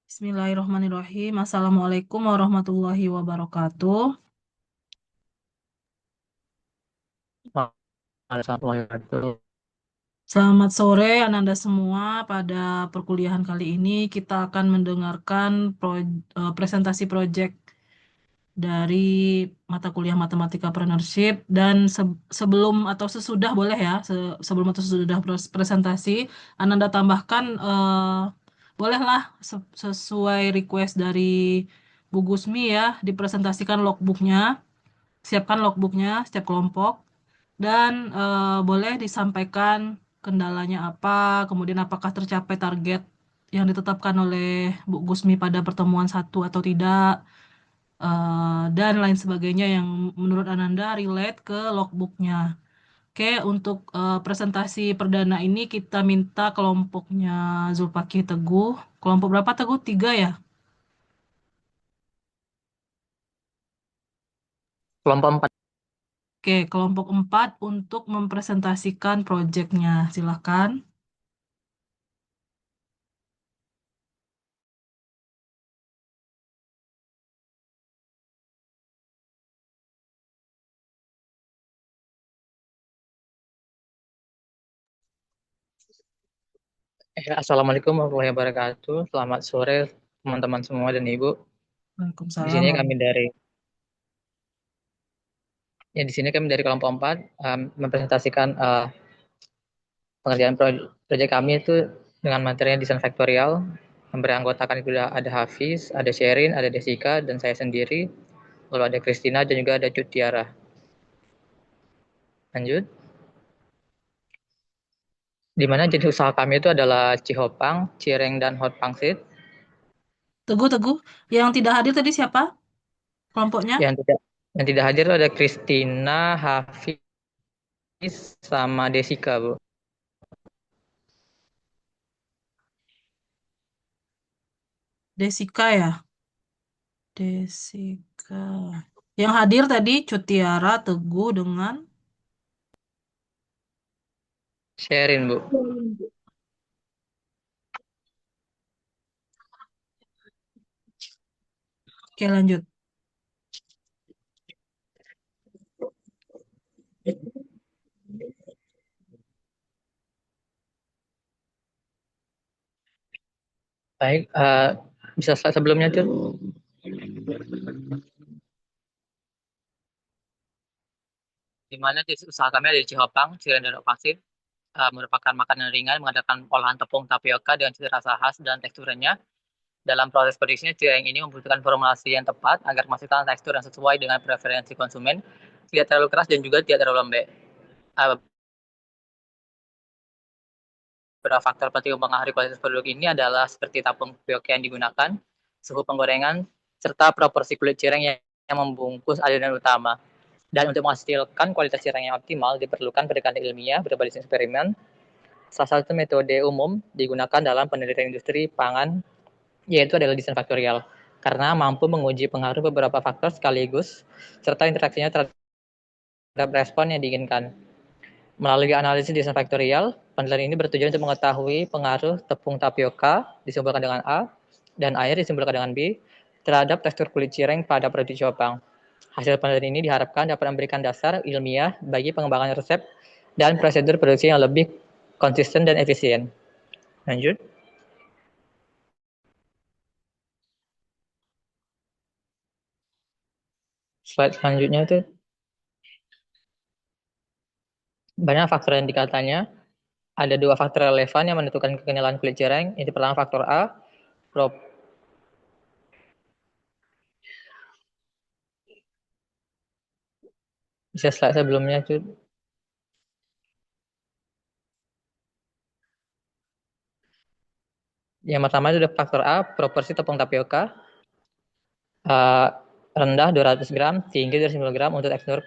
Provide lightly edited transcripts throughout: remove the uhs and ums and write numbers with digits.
Bismillahirrahmanirrahim. Assalamualaikum warahmatullahi wabarakatuh. Assalamualaikum. Selamat sore Ananda semua. Pada perkuliahan kali ini kita akan mendengarkan presentasi proyek dari mata kuliah Matematika Partnership dan sebelum atau sesudah boleh ya, sebelum atau sesudah presentasi Ananda tambahkan bolehlah sesuai request dari Bu Gusmi ya dipresentasikan logbooknya. Siapkan logbooknya setiap kelompok dan boleh disampaikan kendalanya apa, kemudian apakah tercapai target yang ditetapkan oleh Bu Gusmi pada pertemuan satu atau tidak, dan lain sebagainya yang menurut Ananda relate ke logbooknya. Oke, untuk presentasi perdana ini kita minta kelompoknya Zulpaki Teguh. Kelompok berapa Teguh? Tiga ya? Kelompok 4. Oke, kelompok empat untuk mempresentasikan proyeknya. Silakan. Assalamualaikum warahmatullahi wabarakatuh. Selamat sore teman-teman semua dan Ibu. Di Waalaikumsalam sini kami warahmatullahi. dari di sini kami dari kelompok 4 mempresentasikan pengerjaan proyek kami itu dengan materinya desain faktorial. Yang beranggotakan itu ada Hafiz, ada Sherin, ada Desika dan saya sendiri. Lalu ada Christina dan juga ada Cut Tiara. Lanjut. Di mana jenis usaha kami itu adalah Cihopang, Cireng dan Hot Pangsit. Teguh, Teguh. Yang tidak hadir tadi siapa? Kelompoknya? Yang tidak yang tidak hadir itu ada Christina, Hafiz sama Desika, Bu. Desika ya? Desika. Yang hadir tadi Cutiara, Teguh dengan... Sharing, Bu. Oke, lanjut. Baik, bisa slide sebelumnya, tuh. Di mana usaha kami ada di Cihopang, Cireng dan Pasir, merupakan makanan ringan mengadakan olahan tepung tapioka dengan cita rasa khas dan teksturnya. Dalam proses produksinya, cireng ini membutuhkan formulasi yang tepat agar menghasilkan tekstur yang sesuai dengan preferensi konsumen, tidak terlalu keras dan juga tidak terlalu lembek. Uh, Beberapa faktor penting mempengaruhi kualitas produk ini adalah seperti tapung tapioka yang digunakan, suhu penggorengan, serta proporsi kulit cireng yang membungkus adonan utama. Dan untuk menghasilkan kualitas cireng yang optimal, diperlukan pendekatan ilmiah berbasis eksperimen. Salah satu metode umum digunakan dalam penelitian industri pangan, yaitu adalah desain faktorial, karena mampu menguji pengaruh beberapa faktor sekaligus, serta interaksinya terhadap respon yang diinginkan. Melalui analisis desain faktorial, penelitian ini bertujuan untuk mengetahui pengaruh tepung tapioka disimbolkan dengan A dan air disimbolkan dengan B terhadap tekstur kulit cireng pada produk Jopang. Hasil penelitian ini diharapkan dapat memberikan dasar ilmiah bagi pengembangan resep dan prosedur produksi yang lebih konsisten dan efisien. Lanjut. Slide selanjutnya itu banyak faktor indikatornya. Ada dua faktor relevan yang menentukan kekenyalan kulit cireng. Itu pertama faktor A, bisa slide sebelumnya itu. Yang pertama itu ada faktor A, proporsi tepung tapioka uh, rendah 200 gram, tinggi 250 gram untuk tekstur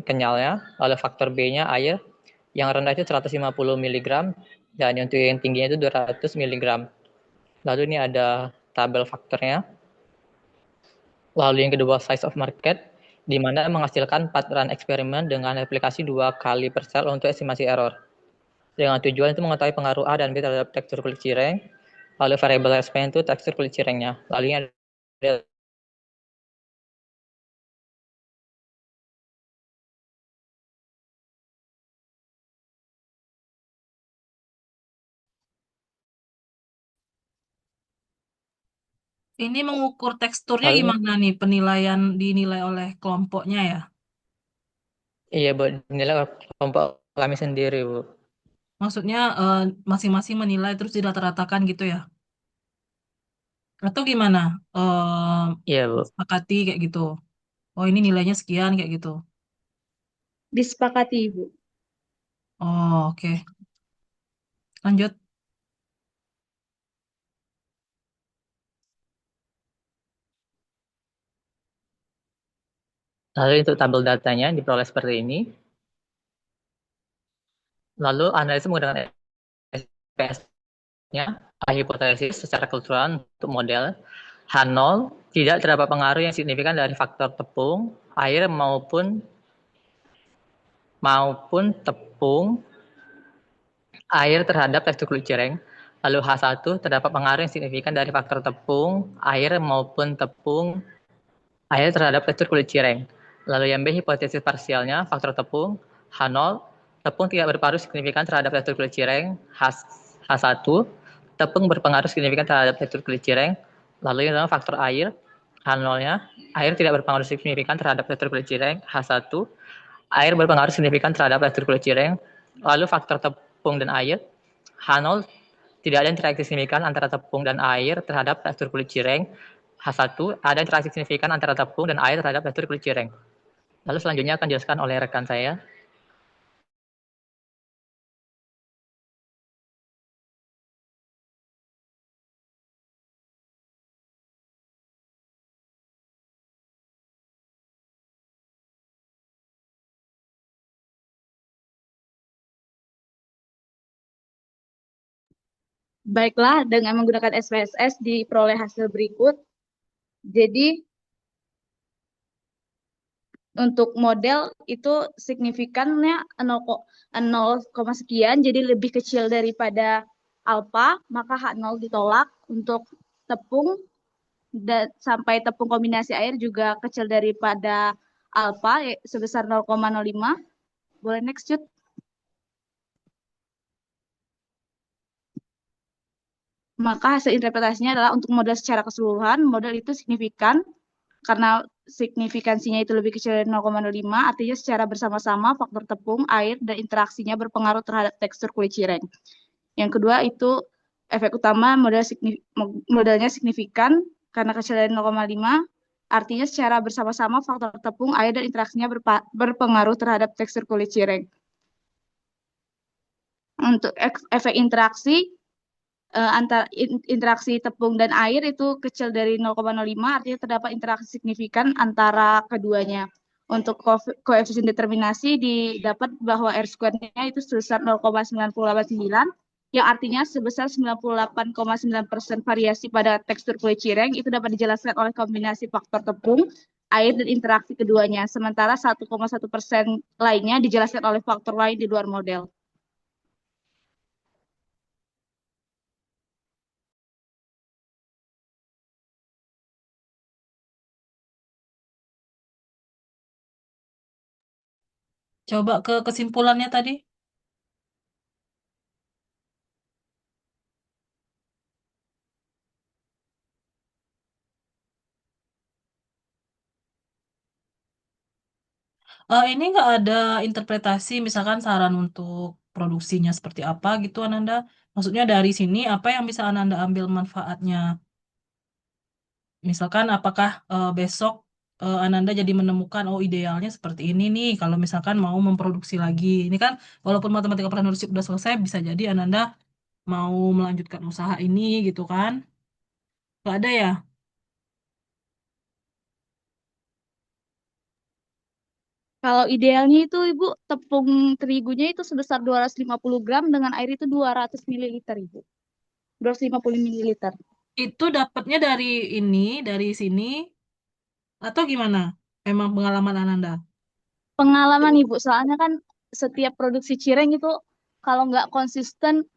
kenyalnya. Lalu faktor B-nya air, yang rendah itu 150 mg dan untuk yang tingginya itu 200 mg. Lalu ini ada tabel faktornya. Lalu yang kedua size of market, di mana menghasilkan 4 run eksperimen dengan aplikasi 2 kali per sel untuk estimasi error. Dengan tujuan itu mengetahui pengaruh A dan B terhadap tekstur kulit cireng. Lalu variabel eksperimen itu tekstur kulit cirengnya. Lalu ini ada Ini mengukur teksturnya lalu gimana nih penilaian dinilai oleh kelompoknya ya? iya Bu, nilai kelompok kami sendiri Bu. Maksudnya masing-masing menilai terus dirata-ratakan gitu ya? Atau gimana? Iya Bu. Sepakati kayak gitu. Oh ini nilainya sekian kayak gitu. Disepakati, Ibu. Oh oke. Lanjut. Lalu untuk tabel datanya diperoleh seperti ini. Lalu analisis menggunakan SPS-nya, hipotesis secara keseluruhan untuk model. H0 tidak terdapat pengaruh yang signifikan dari faktor tepung, air maupun tepung air terhadap tekstur kulit cireng. Lalu H1 terdapat pengaruh yang signifikan dari faktor tepung, air maupun tepung air terhadap tekstur kulit cireng. Lalu yang B hipotesis parsialnya faktor tepung H0 tepung tidak berpengaruh signifikan terhadap tekstur kulit cireng. H1 tepung berpengaruh signifikan terhadap tekstur kulit cireng. Lalu yang faktor air H0-nya air tidak berpengaruh signifikan terhadap tekstur kulit cireng. H1 air berpengaruh signifikan terhadap tekstur kulit cireng. Lalu faktor tepung dan air H0 tidak ada interaksi signifikan antara tepung dan air terhadap tekstur kulit cireng. H1 ada interaksi signifikan antara tepung dan air terhadap tekstur kulit cireng. Lalu selanjutnya akan dijelaskan oleh rekan saya. Baiklah, dengan menggunakan SPSS diperoleh hasil berikut. Jadi, untuk model itu signifikannya 0, sekian, jadi lebih kecil daripada alfa, maka H0 ditolak. Untuk tepung sampai tepung kombinasi air juga kecil daripada alfa, sebesar 0,05. Boleh next, Cut? Maka hasil interpretasinya adalah untuk model secara keseluruhan, model itu signifikan karena signifikansinya itu lebih kecil dari 0,05, artinya secara bersama-sama faktor tepung, air, dan interaksinya berpengaruh terhadap tekstur kulit cireng. Yang kedua itu efek utama modelnya signifikan karena kecil dari 0,5, artinya secara bersama-sama faktor tepung, air, dan interaksinya berpengaruh terhadap tekstur kulit cireng. Untuk efek interaksi, antara interaksi tepung dan air itu kecil dari 0,05, artinya terdapat interaksi signifikan antara keduanya. Untuk koefisien determinasi didapat bahwa R square-nya itu sebesar 0,989, yang artinya sebesar 98,9% variasi pada tekstur kulit cireng itu dapat dijelaskan oleh kombinasi faktor tepung, air, dan interaksi keduanya. Sementara 1,1% lainnya dijelaskan oleh faktor lain di luar model. Coba ke kesimpulannya tadi. Ini nggak ada interpretasi, misalkan saran untuk produksinya seperti apa gitu, Ananda. Maksudnya dari sini apa yang bisa Ananda ambil manfaatnya? Misalkan apakah besok Ananda jadi menemukan, oh idealnya seperti ini nih, kalau misalkan mau memproduksi lagi. Ini kan walaupun matematika entrepreneurship udah selesai, bisa jadi Ananda mau melanjutkan usaha ini gitu kan. Nggak ada ya? Kalau idealnya itu Ibu, tepung terigunya itu sebesar 250 gram dengan air itu 200 ml, Ibu. 250 ml. Itu dapatnya dari ini, dari sini, atau gimana? Emang pengalaman Ananda? Pengalaman Ibu, soalnya kan setiap produksi cireng itu kalau nggak konsisten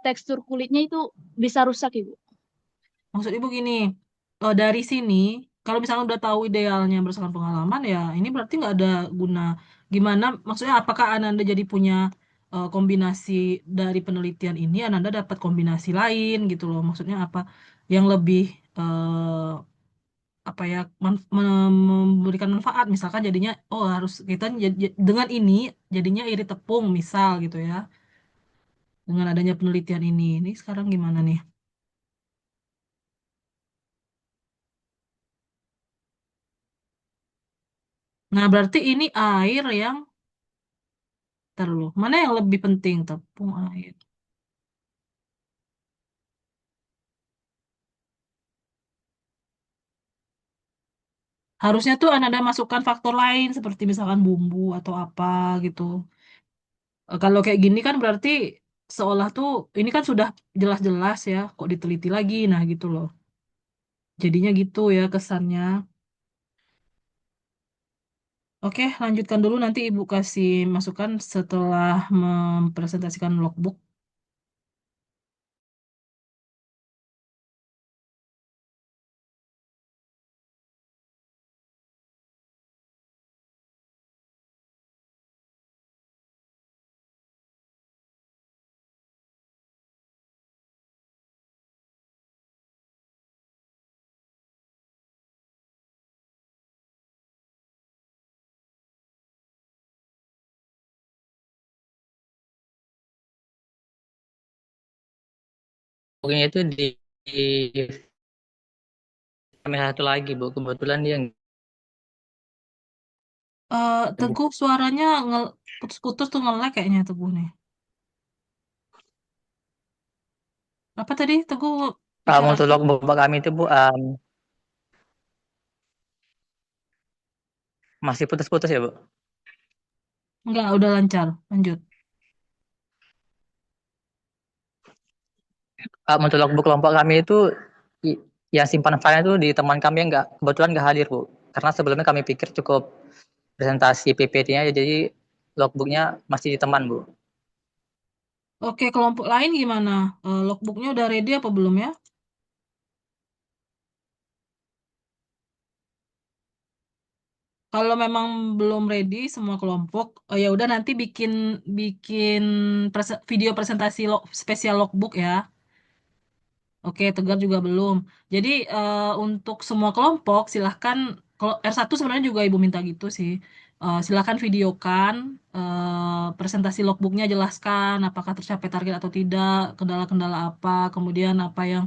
tekstur kulitnya itu bisa rusak Ibu. Maksud Ibu gini, dari sini, kalau misalnya udah tahu idealnya berdasarkan pengalaman, ya ini berarti nggak ada guna. Gimana, maksudnya apakah Ananda jadi punya kombinasi dari penelitian ini, Ananda dapat kombinasi lain gitu loh. Maksudnya apa, yang lebih, apa ya, memberikan manfaat. Misalkan jadinya, oh harus kita dengan ini, jadinya iri tepung, misal gitu ya. Dengan adanya penelitian ini sekarang gimana nih? Nah, berarti ini air yang terlalu. Mana yang lebih penting, tepung air? Harusnya tuh Anda masukkan faktor lain seperti misalkan bumbu atau apa gitu. Kalau kayak gini kan berarti seolah tuh ini kan sudah jelas-jelas ya, kok diteliti lagi, nah gitu loh. Jadinya gitu ya kesannya. Oke, lanjutkan dulu nanti Ibu kasih masukan setelah mempresentasikan logbook. Pokoknya itu di kamera satu lagi, Bu. Kebetulan dia Bu. Teguh suaranya putus-putus tuh nge-lag kayaknya Teguh nih. Apa tadi Teguh bicara Untuk apa? logbook kami itu, Bu, masih putus-putus ya, Bu. Enggak, udah lancar. Lanjut. Untuk logbook kelompok kami itu i- yang simpan file itu di teman kami yang kebetulan nggak hadir, Bu. Karena sebelumnya kami pikir cukup presentasi PPT-nya, jadi logbooknya masih di teman, Bu. Oke, kelompok lain gimana? Logbooknya udah ready apa belum ya? Kalau memang belum ready semua kelompok, ya udah nanti bikin bikin video presentasi spesial logbook ya. Oke, Tegar juga belum. Jadi untuk semua kelompok silahkan, kalau R1 sebenarnya juga Ibu minta gitu sih. Silahkan videokan presentasi logbooknya, jelaskan apakah tercapai target atau tidak, kendala-kendala apa, kemudian apa yang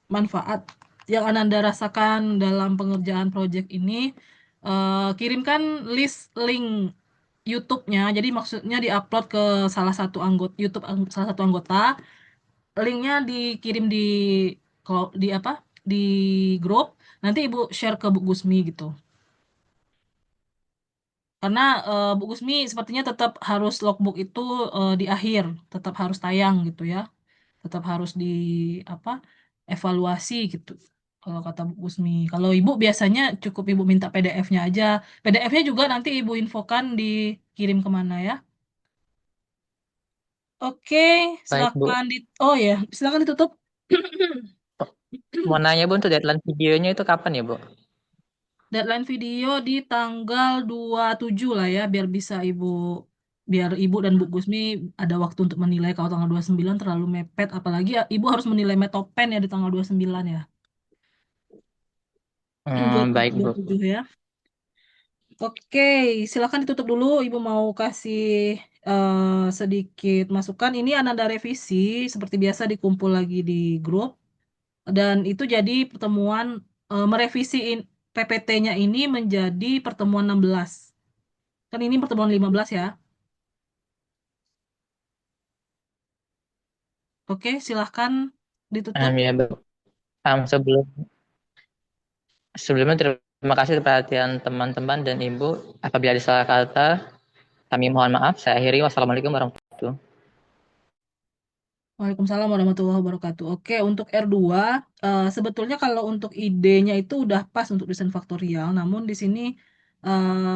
manfaat yang Ananda rasakan dalam pengerjaan proyek ini. Kirimkan link YouTube-nya. Jadi maksudnya diupload ke salah satu anggota YouTube, salah satu anggota. Linknya dikirim kalau di apa? Di grup. Nanti Ibu share ke Bu Gusmi gitu. Karena Bu Gusmi sepertinya tetap harus logbook itu di akhir, tetap harus tayang gitu ya. Tetap harus di apa evaluasi gitu kalau kata Bu Gusmi. Kalau Ibu biasanya cukup Ibu minta PDF-nya aja. PDF-nya juga nanti Ibu infokan dikirim kemana ya. Oke, Baik, Bu. silakan oh ya, silakan ditutup. Mau nanya, Bu, untuk deadline videonya itu kapan ya, Bu? Deadline video di tanggal 27 lah ya, biar Ibu dan Bu Gusmi ada waktu untuk menilai. Kalau tanggal 29 terlalu mepet, apalagi ya, Ibu harus menilai Metopen ya di tanggal 29 ya. Baik, Bu. 27 ya. Oke, silakan ditutup dulu. Ibu mau kasih sedikit masukan. Ini Ananda revisi, seperti biasa dikumpul lagi di grup. Dan itu jadi pertemuan merevisi PPT-nya ini menjadi pertemuan 16. Kan ini pertemuan 15 ya. Oke, silahkan ditutup. Ya, Bu. Sebelumnya terima kasih atas perhatian teman-teman dan Ibu. Apabila ada salah kata, kami mohon maaf. Saya akhiri. Wassalamualaikum warahmatullahi wabarakatuh. Waalaikumsalam warahmatullahi wabarakatuh. Oke, untuk R2, sebetulnya kalau untuk idenya itu udah pas untuk desain faktorial, namun di sini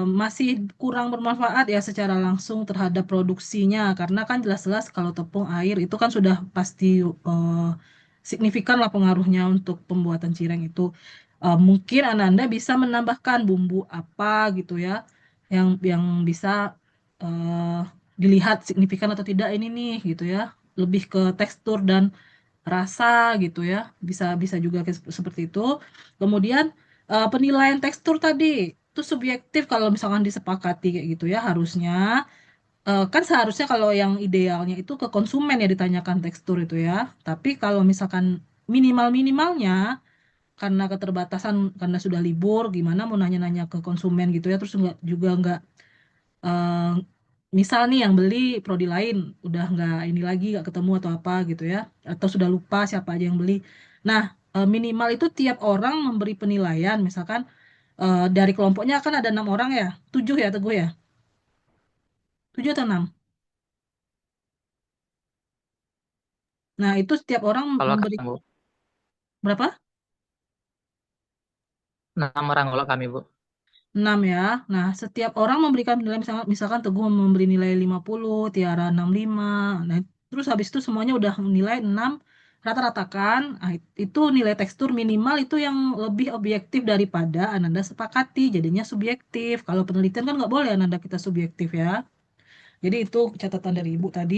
masih kurang bermanfaat ya secara langsung terhadap produksinya, karena kan jelas-jelas kalau tepung air itu kan sudah pasti signifikan lah pengaruhnya untuk pembuatan cireng itu. Mungkin Ananda bisa menambahkan bumbu apa gitu ya, yang bisa eh, dilihat signifikan atau tidak ini nih gitu ya. Lebih ke tekstur dan rasa gitu ya. Bisa bisa juga seperti itu. Kemudian penilaian tekstur tadi itu subjektif kalau misalkan disepakati kayak gitu ya harusnya. Kan seharusnya kalau yang idealnya itu ke konsumen ya ditanyakan tekstur itu ya. Tapi kalau misalkan minimal-minimalnya karena keterbatasan karena sudah libur gimana mau nanya-nanya ke konsumen gitu ya terus juga nggak eh, misal nih yang beli prodi lain udah nggak ini lagi nggak ketemu atau apa gitu ya atau sudah lupa siapa aja yang beli. Nah, minimal itu tiap orang memberi penilaian misalkan dari kelompoknya kan ada 6 orang ya, 7 ya Teguh ya, 7 atau 6. Nah, itu setiap orang Kalau memberi kami, Bu. berapa? 6 orang kalau kami, Bu. 6 ya. Nah, setiap orang memberikan nilai misalkan Teguh memberi nilai 50, Tiara 65. Nah, terus habis itu semuanya udah nilai 6 rata-ratakan. Nah, itu nilai tekstur minimal itu yang lebih objektif daripada Ananda sepakati. Jadinya subjektif. Kalau penelitian kan nggak boleh Ananda kita subjektif ya. Jadi itu catatan dari Ibu tadi.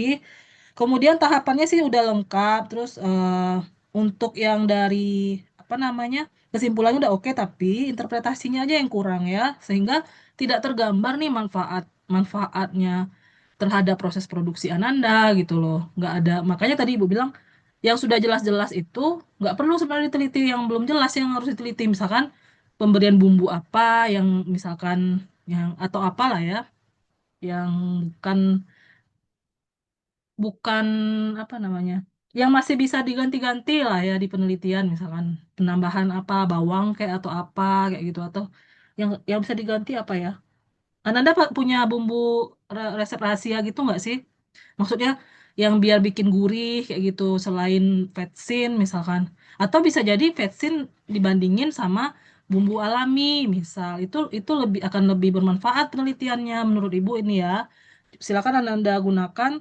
Kemudian tahapannya sih udah lengkap. Terus untuk yang dari apa namanya kesimpulannya udah oke, tapi interpretasinya aja yang kurang ya, sehingga tidak tergambar nih manfaatnya terhadap proses produksi Ananda gitu loh. Nggak ada. Makanya tadi Ibu bilang yang sudah jelas-jelas itu nggak perlu sebenarnya diteliti yang belum jelas yang harus diteliti. Misalkan pemberian bumbu apa yang misalkan yang atau apalah ya yang bukan bukan apa namanya yang masih bisa diganti-ganti lah ya di penelitian misalkan penambahan apa bawang kayak atau apa kayak gitu atau yang bisa diganti apa ya Ananda punya bumbu resep rahasia gitu nggak sih maksudnya yang biar bikin gurih kayak gitu selain vetsin misalkan atau bisa jadi vetsin dibandingin sama bumbu alami misal itu akan lebih bermanfaat penelitiannya menurut ibu ini ya silakan Ananda gunakan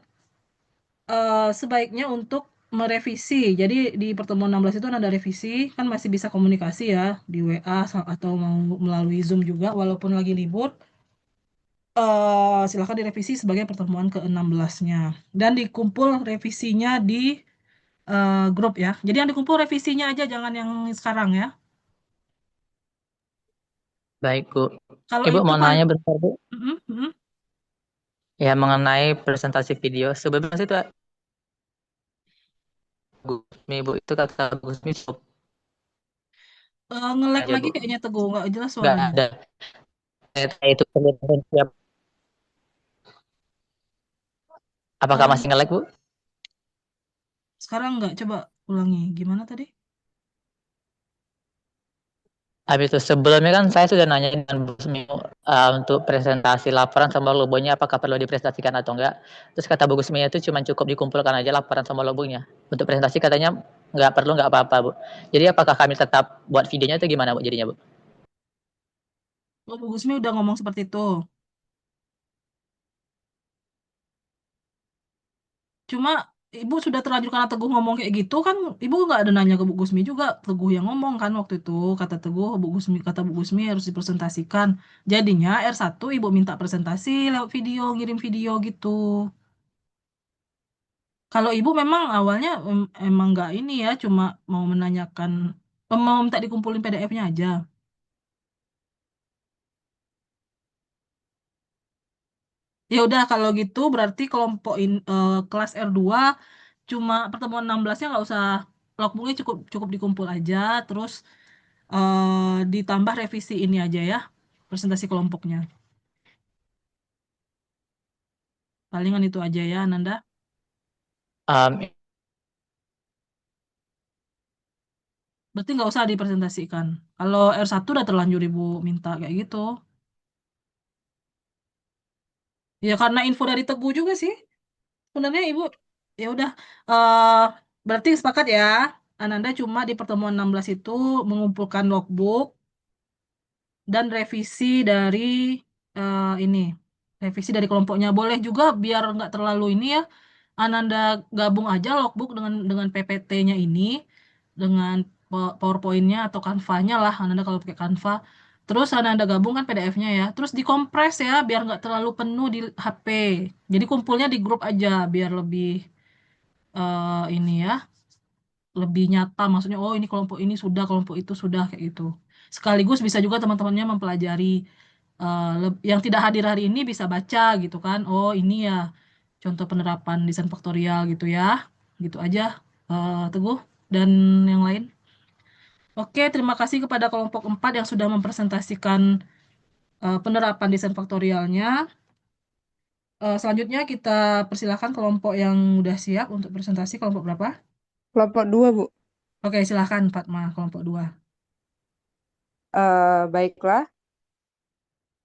sebaiknya untuk merevisi. Jadi di pertemuan 16 itu ada revisi, kan masih bisa komunikasi ya di WA atau mau melalui Zoom juga walaupun lagi libur. Silakan direvisi sebagai pertemuan ke-16-nya. Dan dikumpul revisinya di grup ya. Jadi yang dikumpul revisinya aja, jangan yang sekarang ya. Baik, Bu. Kalau Ibu itu mau paling... nanya bentar, Bu. Mm-mm, mm-mm. Ya, mengenai presentasi video. Sebelumnya itu Gusmi, Bu. Itu kata Gusmi cukup Nge-lag aja, lagi Bu. kayaknya Teguh, nggak jelas Nggak suaranya. ada. Itu kelihatan siap. Apakah Sekarang masih nge-lag, Bu? sekarang nggak, coba ulangi. Gimana tadi? Habis itu sebelumnya kan saya sudah nanya dengan Bu Gusmi untuk presentasi laporan sama logonya apakah perlu dipresentasikan atau enggak. Terus kata Bu Gusmi itu cuma cukup dikumpulkan aja laporan sama logonya. Untuk presentasi katanya nggak perlu nggak apa-apa, Bu. Jadi apakah kami tetap buat videonya itu gimana, Bu, jadinya, Bu? Oh, Bu Gusmi udah ngomong seperti itu. Cuma ibu sudah terlanjur karena Teguh ngomong kayak gitu kan, ibu nggak ada nanya ke Bu Gusmi juga. Teguh yang ngomong kan waktu itu kata Teguh, kata Bu Gusmi harus dipresentasikan. Jadinya R1 ibu minta presentasi lewat video, ngirim video gitu. Kalau ibu memang awalnya emang nggak ini ya, cuma mau menanyakan, mau minta dikumpulin PDF-nya aja. Ya udah kalau gitu berarti kelompok kelas R2 cuma pertemuan 16-nya nggak usah logbooknya cukup cukup dikumpul aja terus ditambah revisi ini aja ya presentasi kelompoknya. Palingan itu aja ya Nanda. Um, Berarti nggak usah dipresentasikan. Kalau R1 udah terlanjur ibu minta kayak gitu. Ya karena info dari Teguh juga sih. Sebenarnya ibu ya udah eh berarti sepakat ya. Ananda cuma di pertemuan 16 itu mengumpulkan logbook dan revisi dari ini revisi dari kelompoknya boleh juga biar nggak terlalu ini ya Ananda gabung aja logbook dengan PPT-nya ini, dengan PowerPoint-nya atau Canva-nya lah, Ananda kalau pakai Canva. Terus Ananda gabung kan PDF-nya ya, terus dikompres ya, biar nggak terlalu penuh di HP. Jadi kumpulnya di grup aja, biar lebih ini ya, lebih nyata. Maksudnya, oh ini kelompok ini sudah, kelompok itu sudah, kayak gitu. Sekaligus bisa juga teman-temannya mempelajari yang tidak hadir hari ini bisa baca gitu kan. Oh ini ya contoh penerapan desain faktorial gitu ya. Gitu aja, Teguh dan yang lain. Oke, terima kasih kepada kelompok 4 yang sudah mempresentasikan penerapan desain faktorialnya. Selanjutnya kita persilahkan kelompok yang udah siap untuk presentasi. Kelompok berapa? Kelompok 2, Bu. Oke, silahkan Fatma, kelompok 2. Baiklah,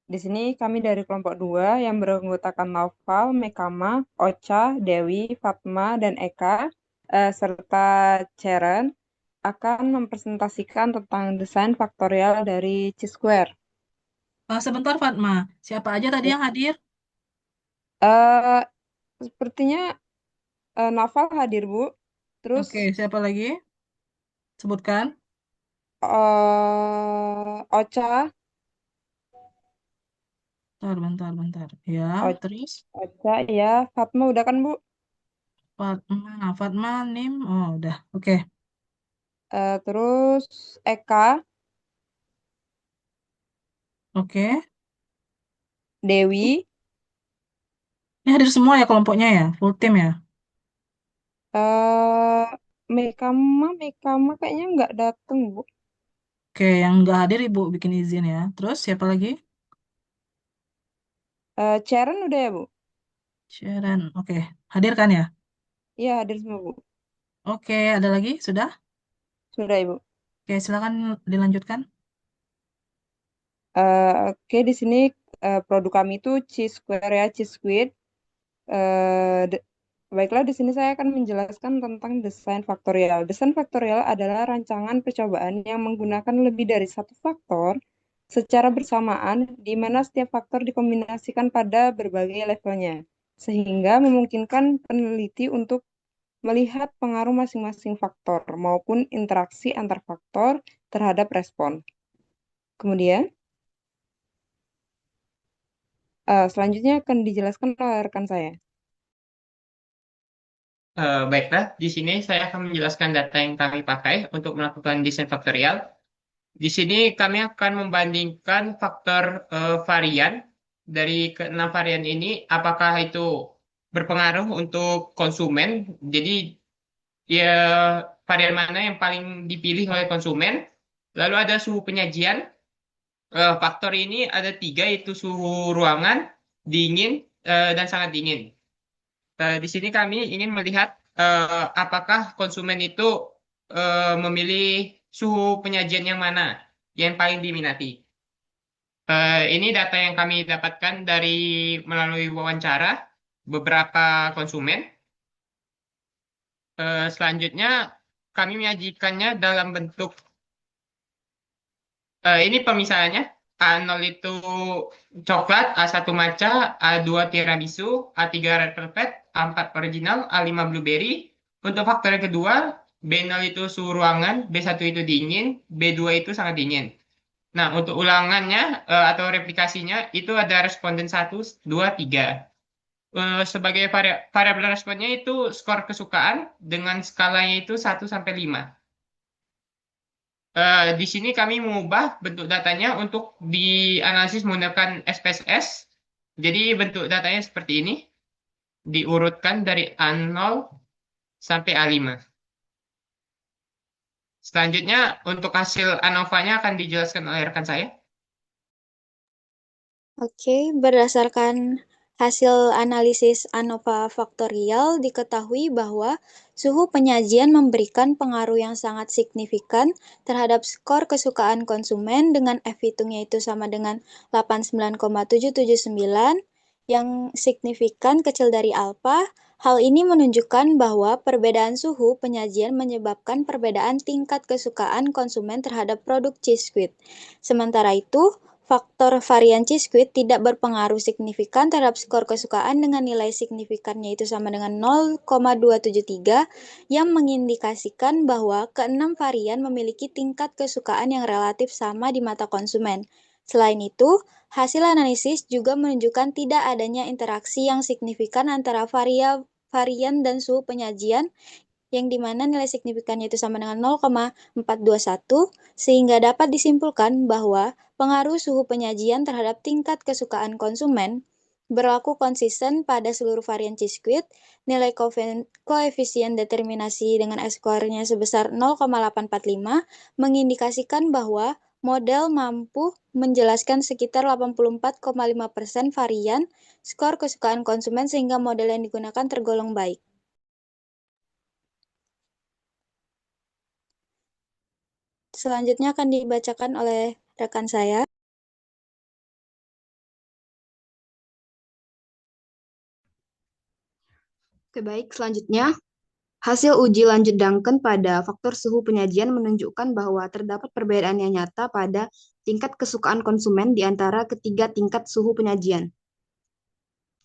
di sini kami dari kelompok 2 yang beranggotakan Naufal, Mekama, Ocha, Dewi, Fatma, dan Eka, serta Ceren, akan mempresentasikan tentang desain faktorial dari Chi-square. Sebentar Fatma, siapa aja tadi yang hadir? Eh, Sepertinya Naufal hadir, Bu. Terus Oke, siapa lagi? Sebutkan. Ocha, Bentar. Ya, terus Ocha, ya. Fatma udah kan, Bu? Fatma, Nim. Oh, udah. Oke. Terus Eka, Oke. Dewi, Ini hadir semua ya kelompoknya ya, full team ya. eh Mekama kayaknya nggak dateng, Bu. Oke, yang nggak hadir Ibu bikin izin ya. Terus siapa lagi? Ceren udah ya, Bu? Sharon. Oke, hadir kan ya? Iya, hadir semua, Bu. Oke, ada lagi? Sudah? Sudah, Ibu. Oke, silakan dilanjutkan. Oke, di sini produk kami itu cheese square ya, cheese squid. Baiklah, di sini saya akan menjelaskan tentang desain faktorial. Desain faktorial adalah rancangan percobaan yang menggunakan lebih dari satu faktor secara bersamaan, di mana setiap faktor dikombinasikan pada berbagai levelnya, sehingga memungkinkan peneliti untuk melihat pengaruh masing-masing faktor maupun interaksi antar faktor terhadap respon. Kemudian, selanjutnya akan dijelaskan oleh rekan saya. Baiklah, di sini saya akan menjelaskan data yang kami pakai untuk melakukan desain faktorial. Di sini kami akan membandingkan faktor varian dari keenam varian ini, apakah itu berpengaruh untuk konsumen. Jadi ya varian mana yang paling dipilih oleh konsumen. Lalu ada suhu penyajian. Faktor ini ada tiga, yaitu suhu ruangan, dingin, dan sangat dingin. Di sini kami ingin melihat apakah konsumen itu memilih suhu penyajian yang mana yang paling diminati. Ini data yang kami dapatkan dari melalui wawancara beberapa konsumen. Selanjutnya kami menyajikannya dalam bentuk ini pemisahannya. A0 itu coklat, A1 matcha, A2 tiramisu, A3 red velvet, A4 original, A5 blueberry. Untuk faktor yang kedua, B0 itu suhu ruangan, B1 itu dingin, B2 itu sangat dingin. Nah, untuk ulangannya atau replikasinya itu ada responden 1, 2, 3. Sebagai variabel responnya itu skor kesukaan dengan skalanya itu 1 sampai 5. Di sini kami mengubah bentuk datanya untuk dianalisis menggunakan SPSS. Jadi bentuk datanya seperti ini, diurutkan dari A0 sampai A5. Selanjutnya, untuk hasil ANOVA-nya akan dijelaskan oleh rekan saya. Oke, berdasarkan hasil analisis ANOVA faktorial diketahui bahwa suhu penyajian memberikan pengaruh yang sangat signifikan terhadap skor kesukaan konsumen dengan F-hitungnya itu sama dengan 89,779 yang signifikan kecil dari alfa. Hal ini menunjukkan bahwa perbedaan suhu penyajian menyebabkan perbedaan tingkat kesukaan konsumen terhadap produk cheese squid. Sementara itu, faktor varian Cisquit tidak berpengaruh signifikan terhadap skor kesukaan dengan nilai signifikannya itu sama dengan 0,273 yang mengindikasikan bahwa keenam varian memiliki tingkat kesukaan yang relatif sama di mata konsumen. Selain itu, hasil analisis juga menunjukkan tidak adanya interaksi yang signifikan antara varian dan suhu penyajian yang dimana nilai signifikannya itu sama dengan 0,421, sehingga dapat disimpulkan bahwa pengaruh suhu penyajian terhadap tingkat kesukaan konsumen berlaku konsisten pada seluruh varian Cisquit. Nilai koefisien determinasi dengan skornya sebesar 0,845 mengindikasikan bahwa model mampu menjelaskan sekitar 84,5% varian skor kesukaan konsumen sehingga model yang digunakan tergolong baik. Selanjutnya akan dibacakan oleh rekan saya. Oke, baik. Selanjutnya, hasil uji lanjut Duncan pada faktor suhu penyajian menunjukkan bahwa terdapat perbedaan yang nyata pada tingkat kesukaan konsumen di antara ketiga tingkat suhu penyajian.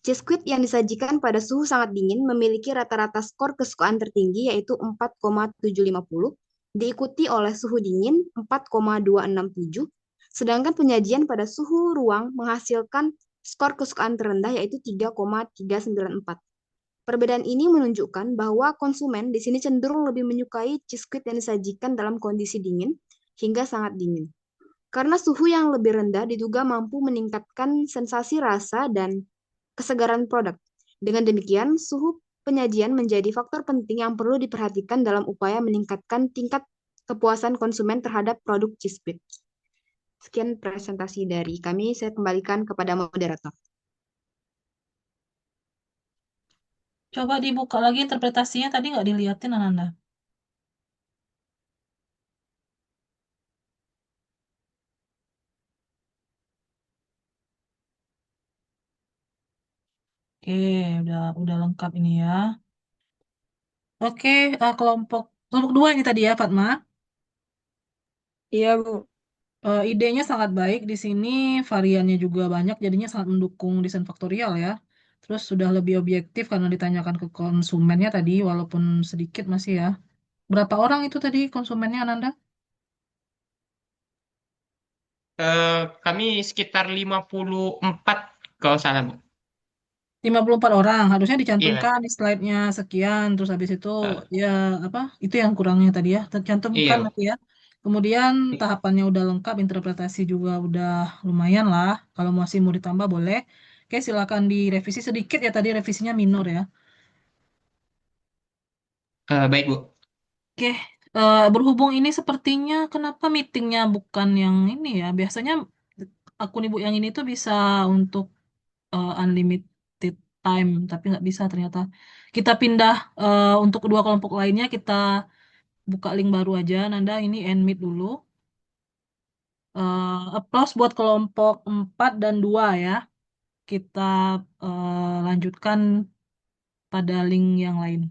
Biskuit yang disajikan pada suhu sangat dingin memiliki rata-rata skor kesukaan tertinggi yaitu 4,750, diikuti oleh suhu dingin 4,267, sedangkan penyajian pada suhu ruang menghasilkan skor kesukaan terendah yaitu 3,394. Perbedaan ini menunjukkan bahwa konsumen di sini cenderung lebih menyukai biskuit yang disajikan dalam kondisi dingin hingga sangat dingin. Karena suhu yang lebih rendah diduga mampu meningkatkan sensasi rasa dan kesegaran produk. Dengan demikian, suhu penyajian menjadi faktor penting yang perlu diperhatikan dalam upaya meningkatkan tingkat kepuasan konsumen terhadap produk biskuit. Sekian presentasi dari kami, saya kembalikan kepada moderator. Coba dibuka lagi interpretasinya, tadi nggak dilihatin Ananda. Oke, udah lengkap ini ya. Oke, kelompok 2 ini tadi ya, Fatma. Iya, Bu. Idenya sangat baik di sini, variannya juga banyak, jadinya sangat mendukung desain faktorial ya. Terus sudah lebih objektif karena ditanyakan ke konsumennya tadi, walaupun sedikit masih ya. Berapa orang itu tadi konsumennya, Ananda? Kami sekitar 54 kalau salah, Bu. 54 orang, harusnya Iya. dicantumkan di slide-nya sekian, terus habis itu Eh, ya apa? Itu yang kurangnya tadi ya, tercantumkan iya, Bu. nanti ya. Kemudian tahapannya udah lengkap, interpretasi juga udah lumayan lah. Kalau masih mau ditambah boleh. Oke, silakan direvisi sedikit ya, tadi revisinya minor ya. Baik, Bu. Oke, berhubung ini sepertinya kenapa meetingnya bukan yang ini ya? Biasanya akun ibu yang ini tuh bisa untuk unlimited time, tapi nggak bisa ternyata. Kita pindah untuk kedua kelompok lainnya, kita buka link baru aja. Nanda, ini end meet dulu. Applause buat kelompok 4 dan 2 ya. Kita lanjutkan pada link yang lain.